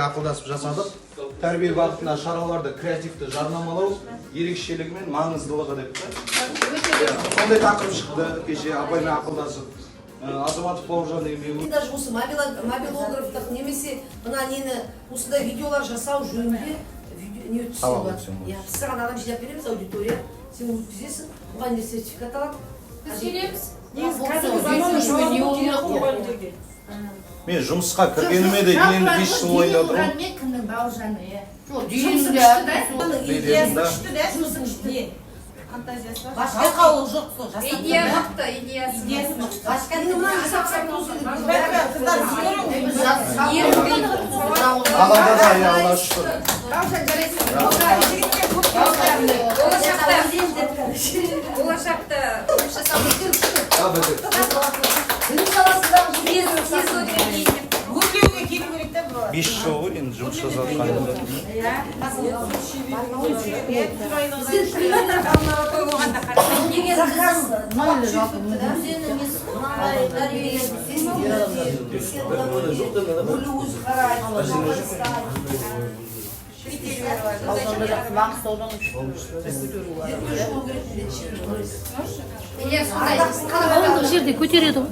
Ақылдасып жасадық. Тәрбие бағытында шараларды креативті жарнамалау ерекшелігі мен маңыздылығы деп. Сондай тақырып шықты кеше апаймен ақылдасып. Азаматов Бауыржан деген. Даже осы мобилографтық немесе мына нені осындай видеолар жасау жөнінде не өткізсең бар. Саған адам жинап береміз аудитория. Сен өткізесің, оған не сертификат алады. Көшіреміз. Мен жұмысқа кіргеніме де енді 5 жыл ойында отырмын. Кімнің Бауыржаны, Başka olur yoksa. İdeya mıktı, ideyası. Başka ne var? Аллада да, я Аллах шүкір. Болашақта Бес жыл ғой енді жұмыс жасатқанымда. Жерде көтереді ғой.